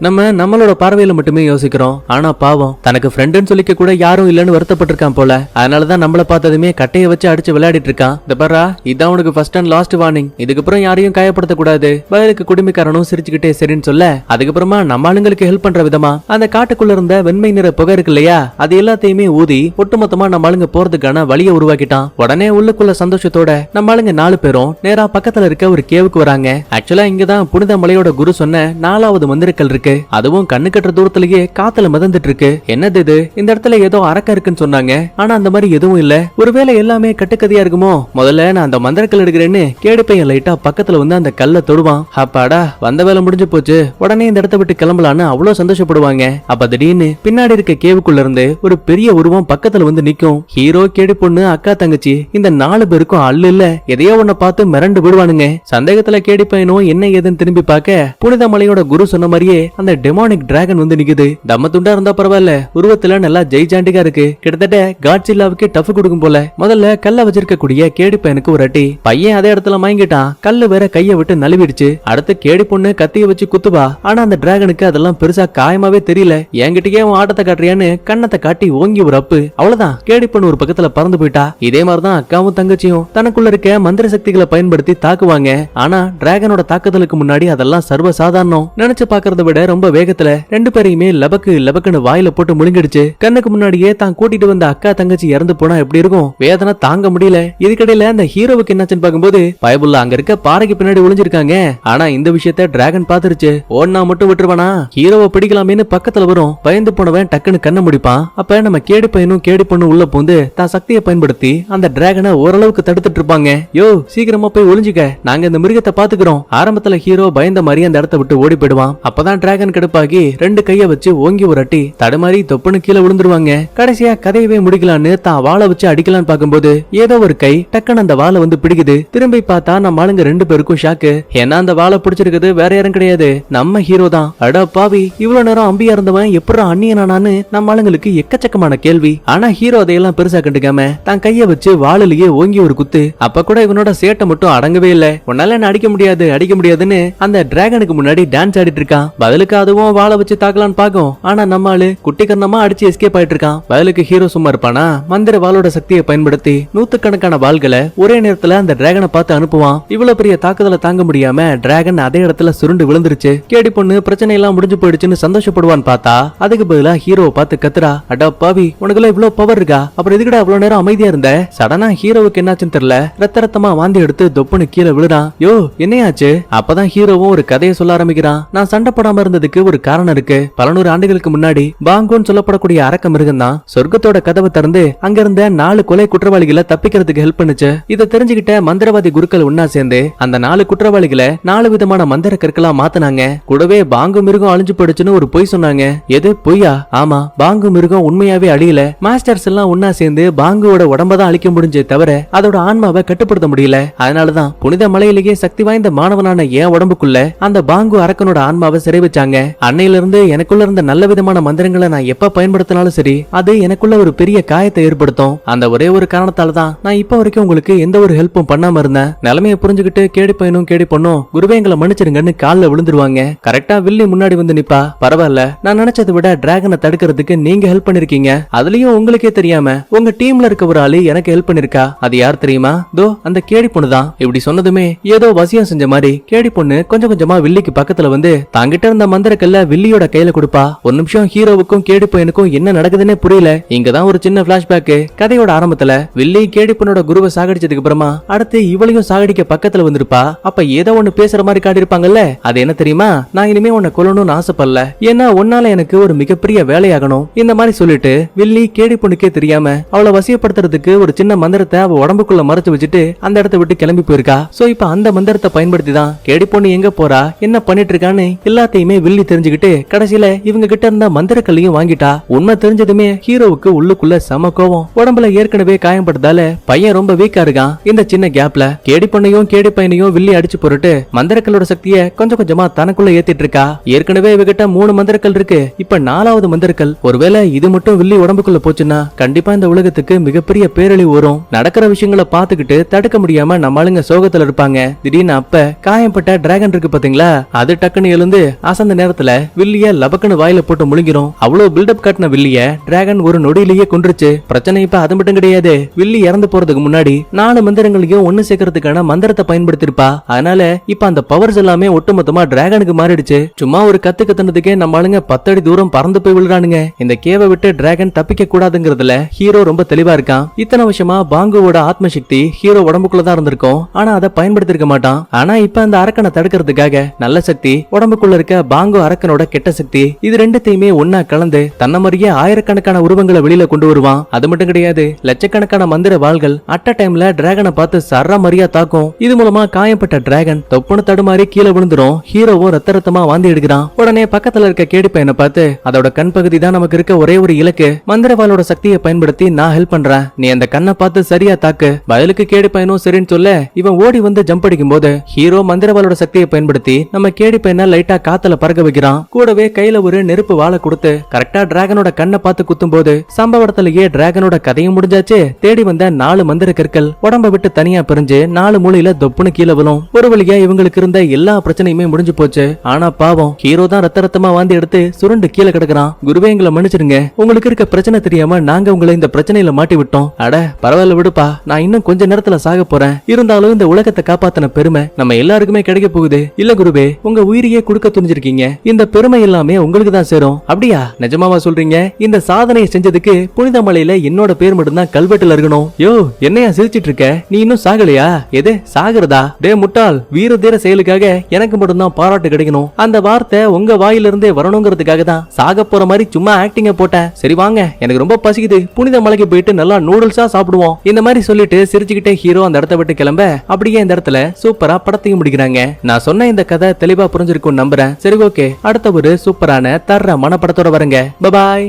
நம்மளோட பார்வையில மட்டுமே யோசிக்கிறோம். ஆனா பாவம், தனக்கு ஃப்ரெண்டுன்னு சொல்லிக்க கூட யாரும் இல்லன்னு வருத்தப்பட்டிருக்கான் போல. அதனாலதான் நம்மள பார்த்ததுமே கட்டையை வச்சு அடிச்சு விளையாடிட்டு இருக்கான். இந்த பாரா, இதான் உனக்கு ஃபர்ஸ்ட் அண்ட் லாஸ்ட் வார்னிங். இதுக்கப்புறம் யாரையும் காயப்படுத்த கூடாது. பதிலுக்கு குடுமிக்காரனும் சிரிச்சுக்கிட்டே சரின்னு சொல்ல, அதுக்கப்புறமா நம்ம ஆளுங்களுக்கு ஹெல்ப் பண்ற விதமா அந்த காட்டுக்குள்ள இருந்த வெண்மை நிற புகை இருக்கு இல்லையா, அது எல்லாத்தையுமே ஊதி ஒட்டுமொத்தமா நம்ம ஆளுங்க போறதுக்கான வழியை உருவாக்கிட்டான். உடனே உள்ளுக்குள்ள சந்தோஷத்தோட நம்ம ஆளுங்க 4 பேரும் நேரா பக்கத்துல இருக்க ஒரு கேவுக்கு வராங்க. ஆக்சுவலா இங்கதான் புனித மலையோட குரு சொன்ன 4வது மந்திரக்கல் இருக்கு. அதுவும் கண்ணு கட்டுற தூரத்திலேயே காத்துல மிதந்துட்டு இருக்கு. என்னது இது? இந்த இடத்துல ஏதோ அரக்க இருக்குன்னு சொன்னாங்க. ஆனா அந்த மாதிரி எதுவும் இல்ல. ஒருவேளை எல்லாமே கட்டுக்கதையா இருக்குமோ? முதல்ல நான் அந்த மந்திரக்கல் எடுக்கிறேன்னு கேடி பையன் லைட்டா பக்கத்துல வந்து அந்த கல்லை தொடுவான். அப்பாடா, வந்த வேலை முடிஞ்சு போச்சு, உடனே இந்த இடத்த விட்டு கிளம்பலான்னு அவ்வளவு சந்தோஷப்படுவாங்க. அப்ப திடீர்னு பின்னாடி இருக்க கேவுக்குள்ள இருந்து ஒரு பெரிய உருவம் பக்கத்துல வந்து நிக்கும். ஹீரோ, கேடி பொண்ணு, அக்கா, தங்கச்சி இந்த 4 பேருக்கும் அல்ல இல்ல எதையோ ஒன்ன பார்த்து மிரண்டு விடுவானுங்க. சந்தேகத்துல கேடி பையனும் என்ன ஏதுன்னு திரும்பி பார்க்க புனித மலையோட குரு சொன்ன மாதிரியே அந்த டெமானிக் டிராகன் வந்து நிக்குது. தம்ம துண்டா இருந்தா பரவாயில்ல, உருவத்துல நல்லா ஜெய்ஜாண்டிகா இருக்கு. கிட்டத்தட்ட காட்சில்லாவுக்கு டஃப் கொடுக்கும் போல. முதல்ல கல்ல வச்சிருக்க கூடிய கேடி பையனுக்கு ஒரு அடி. பையன் அதே இடத்துல மயங்கிட்டான். கல்லு வேற கைய விட்டு நழுவிடுச்சு. அடுத்து கேடி பொண்ணு கத்திய வச்சு குத்துவா. ஆனா அந்த டிராகனுக்கு அதெல்லாம் பெருசா காயமாவே தெரியல. என்கிட்டயே உன் ஆட்டத்தை காட்டுறியான்னு கண்ணத்தை காட்டி ஓங்கி ஒரு அப்பு. அவ்வளவுதான், கேடி பொண்ணு ஒரு பக்கத்துல பறந்து போயிட்டா. இதே மாதிரிதான் அக்காவும் தங்கச்சியும் தனக்குள்ள இருக்க மந்திர சக்திகளை பயன்படுத்தி தாக்குவாங்க. ஆனா டிராகனோட தாக்குதலுக்கு முன்னாடி அதெல்லாம் சர்வ சாதாரணம். நினைச்சு பாக்குறத விட ரொம்ப வேகத்துல 2 பேரையுமே லபக்குன்னு வாயில போட்டு முழுங்கிடுச்சு. கண்ணுக்கு முன்னாடியே தான் கூட்டிட்டு வந்த அக்கா தங்கச்சி இறந்து போனா எப்படி இருக்கும்? வேதனை தாங்க முடியல. இதுக்கிடையில அந்த ஹீரோவுக்கு என்னாச்சுன்னு பாக்கும்போது பயபுள்ள அங்க இருக்க பாறைக்கு பின்னாடி ஒளிஞ்சிருக்காங்க. ஆனா இந்த விஷயத்த டிராகன் பாத்துருச்சு. ஓடனா மட்டும் விட்டுருவானா? ஹீரோவை பிடிக்கலாமேன்னு பக்கத்துல வரும். பயந்து போனவன் டக்குன்னு கண்ணை முடிப்பான். அப்ப நம்ம கேடி பையனும் கேடி பொண்ணு உள்ள பூந்து தான் சக்தியை பயன்படுத்தி அந்த டிராகனை ஓரளவுக்கு தடுத்துட்டு இருப்பாங்க. யோ, சீக்கிரமா போய் ஒளிஞ்சுக்க, நாங்க இந்த மிருகத்தை பாத்துக்கிறோம். ஆரம்பத்துல ஹீரோ பயந்த மாதிரி அந்த இடத்தை விட்டு ஓடி போயிடுவான். அப்பதான் டிராகன் கடுப்பாகி 2 கைய வச்சு ஓங்கி ஒரு அட்டி தடுமாறி தொப்புன்னு கீழே விழுந்துருவாங்க. கடைசியா கதையவே முடிக்கலான்னு தான் வாளை வச்சு அடிக்கலான்னு பாக்கும்போது ஏதோ ஒரு கை டக்குன்னு அந்த வாளை வந்து பிடிக்குது. திரும்பி பார்த்தா நம்ம ஆளுங்க 2 பேருக்கும் ஷாக்கு. ஏன்னா அந்த வாளை பிடிச்சிருக்குது வேற யாரும் கிடையாது, நம்ம ஹீரோ தான். அட பாவி, இவ்வளவு நேரம் அம்பியா இருந்தவன் எப்படி அந்நியனானு நம்ம ஆளுங்களுக்கு எக்கச்சக்கமான கேள்வி. ஆனா ஹீரோ அதையெல்லாம் பெருசா கண்டுக்காம தான் கைய வச்சு வாளிலேயே ஓங்கி ஒரு குத்து. அப்ப கூட இவனோட சேட்டை மட்டும் அடங்கவே இல்ல. உன்னால என்ன அடிக்க முடியாதுன்னு அந்த டிராகனுக்கு முன்னாடி டான்ஸ் ஆடிட்டு இருக்கான். பதிலுக்கு அதுவும் வாளை வச்சு தாக்கலான்னு பாக்கும். ஆனா நம்ம ஆளு குட்டி கண்ணமா அடிச்சு எஸ்கேப் ஆயிட்டு இருக்கான். பதிலுக்கு ஹீரோ சும்மா இருப்பானா? மந்திர வாளோட சக்தியை பயன்படுத்தி 100கணக்கான வாள்களை ஒரே நேரத்துல அந்த டிராகனை பார்த்து அனுப்புவான். இவ்வளவு பெரிய தாக்குதலை தாங்க முடியாம டிராகன் அதே இடத்துல சுருண்டு விழுந்துருச்சு. கேடி பொண்ணு பிரச்சனை எல்லாம் முடிஞ்சு போயிடுச்சுன்னு சந்தோஷப்படுவான்னு பார்த்தா அதுக்கு பதிலா ஹீரோவை பார்த்து கத்துறா. அடா பாவி, உனக்குள்ள இவ்வளவு பவர் இருக்கா? அப்புறம் எதுக்குடா இவ்வளவு நேரம் அமைதியா இருந்த? சடனா ஹீரோவுக்கு என்னாச்சுன்னு தெரியல, ரத்தமா வாந்தி எடுத்து தொப்புன்னு கீழே விழுறான். யோ, என்னையாச்சு? அப்பதான் ஹீரோவும் ஒரு கதையை சொல்ல ஆரம்பிக்கிறான். நான் சண்டை போடாம இருந்ததுக்கு ஒரு காரணம் இருக்கு. பல 100 ஆண்டுகளுக்கு முன்னாடி பாங்கோன்னு சொல்லப்படக்கூடிய அரக்க மிருகம் தான் சொர்க்கத்தோட கதவை திறந்து அங்க இருந்த 4 கொலை குற்றவாளிகளை தப்பிக்கிறதுக்கு ஹெல்ப் பண்ணுச்சு. இதை தெரிஞ்சுக்கிட்ட மந்திரவாதி குருக்கள் ஒன்னா சேர்ந்து அந்த 4 குற்றவாளிகளை 4 விதமான மந்திர கற்களா மாத்தினாங்க. கூடவே பாங்கு மிருகம் அழிஞ்சு போயிடுச்சுன்னு ஒரு பொய் சொன்னாங்க. எது பொய்யா? ஆமா, பாங்கு மிருகம் உண்மையாவே அழியல. மாஸ்டர்ஸ் எல்லாம் ஒன்னா சேர்ந்து பாங்குவோட உடம்பதான் அழிக்க முடிஞ்சே தவிர அதோட ஆன்மாவை கட்டுப்படுத்த முடியல. அதனாலதான் புனித மலையிலேயே சக்தி வாய்ந்த மாணவனான என் உடம்புக்குள்ள அந்த பாங்கு அரக்கனோட ஆன்மாவை சிறை வச்சாங்க. அன்னையில இருந்து எனக்குள்ள இருந்த நல்ல விதமான மந்திரங்களை நான் எப்ப பயன்படுத்தினாலும் சரி அது எனக்குள்ள ஒரு பெரிய காயத்தை ஏற்படுத்தும். அந்த ஒரே ஒரு காரணத்தால தான் நான் இப்ப வரைக்கும் உங்களுக்கு எந்த ஒரு ஹெல்ப்பும் பண்ணாம இருந்தேன். நிலைமையை புரிஞ்சுக்கிட்டு கேடி பையனும் கேடி பொண்ணும் குருவே எங்களை மன்னிச்சிருங்கன்னு காலில் விழுந்துருவாங்க. கரெக்டா வில்லி முன்னாடி வந்து நிப்பா. பரவாயில்ல, நான் நினைச்சதை விட டிராகனை தடுக்கிறதுக்கு நீங்க ஹெல்ப் பண்ணிருக்கீங்க. அதுலயும் உங்களுக்கே தெரியாம உங்க டீம்ல இருக்க ஒரு ஆளு எனக்கு ஹெல்ப் பண்ணிருக்கா. அது யார் தெரியுமா? தோ அந்த கேடி பொண்ணு தான். இப்படி சொன்னதுமே ஏதோ வசியம் செஞ்ச மாதிரி கேடி பொண்ணு கொஞ்சம் கொஞ்சமா வில்லிக்கு பக்கத்துல வந்து தாங்கிட்ட இருந்த மந்திரக்கல்ல வில்லியோட கையில கொடுப்பா. ஒரு நிமிஷம் ஹீரோவுக்கும் கேடி பையனுக்கும் என்ன நடக்குதுன்னே புரியல. இங்கதான் ஒரு சின்ன பிளாஷ்பேக். கதையோட ஆரம்பத்துல வில்லி கேடி பொண்ணோட குருவை சாகடிச்சதுக்கு அப்புறமா அடுத்து இவளையும் சாகடிக்க பக்கத்துல வந்திருப்பா. அப்ப ஏதோ ஒண்ணு பேசுற மாதிரி காட்டிருப்பாங்கல்ல, அது என்ன தெரியுமா? நான் இனிமே உன்னை கொல்லணும்னு ஆசைப்படல, ஏன்னா உன்னால எனக்கு ஒரு மிகப்பெரிய வேலையாகணும். இந்த மாதிரி சொல்லிட்டு வில்லி கேடி பொண்ணுக்கே தெரியாம அவளை வசியப்படுத்துறதுக்கு ஒரு சின்ன மந்திரத்தை அவ உடம்புக்குள்ள மறைச்சு வச்சுட்டு அந்த இடத்தை விட்டு கிளம்பி போயிருக்கா. சோ இப்ப அந்த மந்திரத்தை பயன்படுத்தி தான் கேடி பொண்ணு எங்க போறா, என்ன பண்ணிட்டு இருக்கான்னு எல்லாத்தையுமே வில்லி தெரிஞ்சுக்கிட்டு கடைசியில இவங்க கிட்ட இருந்த மந்திரக்கல்லையும் வாங்கிட்டா. உண்மை தெரிஞ்சதுமே ஹீரோவுக்கு உள்ளுக்குள்ள சம கோவம். உடம்புல ஏற்கனவே காயம்பட்டதால பையன் ரொம்ப வீக்கா இருக்கான். இந்த சின்ன கேப்ல கேடி பொண்ணையும் கேடி பையனையும் வில்லி அடிச்சு போட்டுட்டு மந்திரக்கல்லோட மந்திரவாளோட சக்தியை கொஞ்சம் கொஞ்சமா தனக்குள்ள ஏத்திட்டு இருக்கா. ஏற்கனவே இவகிட்ட 3 மந்திரக்கல் இருக்கு, இப்ப 4வது மந்திரக்கல். ஒருவேளை இது மட்டும் வில்லி உடம்புக்குள்ள போச்சுன்னா கண்டிப்பா இந்த உலகத்துக்கு மிகப்பெரிய பேரழிவு வரும். நடக்கிற விஷயங்களை பாத்துக்கிட்டு தடுக்க முடியாம நம்ம ஆளுங்க சோகத்துல இருப்பாங்க. திடீர்னு அப்ப காயம்பட்ட டிராகன் இருக்கு பாத்தீங்களா, அது டக்குன்னு எழுந்து அசந்த நேரத்துல வில்லிய லபக்குன்னு வாயில போட்டு முழுங்கிரும். அவ்வளவு பில்டப் காட்டின வில்லிய டிராகன் ஒரு நொடியிலேயே கொன்றுச்சு. பிரச்சனை இப்ப அது மட்டும் கிடையாது, வில்லி இறந்து போறதுக்கு முன்னாடி 4 மந்திரங்களையும் ஒண்ணு சேர்க்கறதுக்கான மந்திரத்தை பயன்படுத்திருப்பா. அதனால இப்ப அந்த பவர்ஸ் எல்லாமே ஒட்டுமொத்தமா டிராகனுக்கு மாறிடுச்சு. சும்மா ஒரு கத்து கத்துனதுக்கே நம்ம ஆளுங்க 10 அடி தூரம் பறந்து போய் விழுறானுங்க. இந்த கேவை விட்டு டிராகன் தப்பிக்க கூடாதுங்கிறதுல ஹீரோ ரொம்ப தெளிவா இருக்கான். இத்தனை வருஷமா பாங்குவோட ஆத்ம சக்தி ஹீரோ உடம்புக்குள்ளதான் இருந்திருக்கும், ஆனா அதை பயன்படுத்திருக்க மாட்டான். ஆனா இப்ப அந்த அரக்கனை தடுக்கிறதுக்காக நல்ல சக்தி, உடம்புக்குள்ள இருக்க பாங்கு அரக்கனோட கெட்ட சக்தி, இது ரெண்டுத்தையுமே ஒன்னா கலந்து தன்ன மாதிரியே ஆயிரக்கணக்கான உருவங்களை வெளியில கொண்டு வருவான். அது மட்டும் கிடையாது, லட்சக்கணக்கான மந்திர வாள்கள் அட் டைம்ல டிராகனை பார்த்து சர்ற மாதிரியா தாக்கும். இது மூலமா காயப்பட்ட டிராகன் தொப்புன்னு தடுமாறி கீழே விழுந்துரும். ஹீரோவும் ரத்த ரத்தமா வாந்தி எடுக்கிறான். உடனே பக்கத்துல இருக்க கேடி பையனை பார்த்து, அதோட கண் பகுதி தான் நமக்கு இருக்க ஒரே ஒரு இலக்கு, மந்திரவாளோட சக்தியை பயன்படுத்தி நான் ஹெல்ப் பண்றேன், நீ அந்த கண்ணை பார்த்து சரியா தாக்கு. பதிலுக்கு கேடி பையனும் சரின்னு சொல்ல இவன் ஓடி வந்து ஜம்ப் அடிக்கும் போது ஹீரோ மந்திரவாளோட சக்தியை பயன்படுத்தி நம்ம கேடி பையனை லைட்டா காத்துல பறக்க வைக்கிறான். கூடவே கையில ஒரு நெருப்பு வாளை கொடுத்து கரெக்டா டிராகனோட கண்ணை பார்த்து குத்தும் போது சம்பவத்திலேயே டிராகனோட கதையும் முடிஞ்சாச்சு. தேடி வந்த 4 மந்திர கற்கள் உடம்ப விட்டு தனியா பிரிஞ்சு 4 மூலையில தொப்புன்னு கீழே விழும். ஒரு வழியா இவங்களுக்கு இருந்த எல்லா பிரச்சனையுமே முடிஞ்சு போச்சு. ஆனா பாவம் ஹீரோ தான் ரத்த ரத்தமா வாந்தி எடுத்து சுருண்டு கீழே கிடக்குறான். குருவே எங்களை மன்னிச்சிருங்க, உங்களுக்கு இருக்க பிரச்சனை தெரியாம நாங்க உங்களை இந்த பிரச்சனையில மாட்டி விட்டோம். அட பரவாயில்ல விடுப்பா, நான் இன்னும் கொஞ்ச நேரத்துல சாக போறேன், இருந்தாலும் இந்த உலகத்தை காப்பாத்தின பெருமை நம்ம எல்லாருக்குமே கிடைக்க போகுது. இல்ல குருவே, உங்க உயிரையே கொடுக்க துணிஞ்சிருக்கீங்க, இந்த பெருமை எல்லாமே உங்களுக்கு தான் சேரும். அப்படியா, நிஜமாவா சொல்றீங்க? இந்த சாதனையை செஞ்சதுக்கு புனித மலையில என்னோட பேர் மட்டும்தான் கல்வெட்டுல இருக்கணும். யோ என்னையா சிரிச்சிட்டு இருக்க, நீ இன்னும் சாகலையா? எது சாகுறதா? டே முட்டாள், வீர தீர செயலுக்காக எனக்கு மட்டும்தான் பாராட்டு கிடைக்கணும். அந்த வார்த்தை உங்க வாயிலிருந்தே வரணுங்கிறதுக்காக தான் சாக போற மாதிரி சும்மா ஆக்டிங்க போட்டேன். சரி வாங்க, எனக்கு ரொம்ப பசிக்குது, புனித மலைக்கு போயிட்டு நல்லா நூடுல்ஸா சாப்பிடுவோம். இந்த மாதிரி சொல்லிட்டு சிரிச்சுக்கிட்டே ஹீரோ அந்த இடத்த விட்டு கிளம்ப அப்படியே இந்த இடத்துல சூப்பரா படத்தையும் முடிக்கிறாங்க. நான் சொன்ன இந்த கதை தெளிவா புரிஞ்சிருக்கும் நம்புறேன். சரி ஓகே, அடுத்த ஒரு சூப்பரான தர்ற மனப்படத்தோட வரங்க. பை.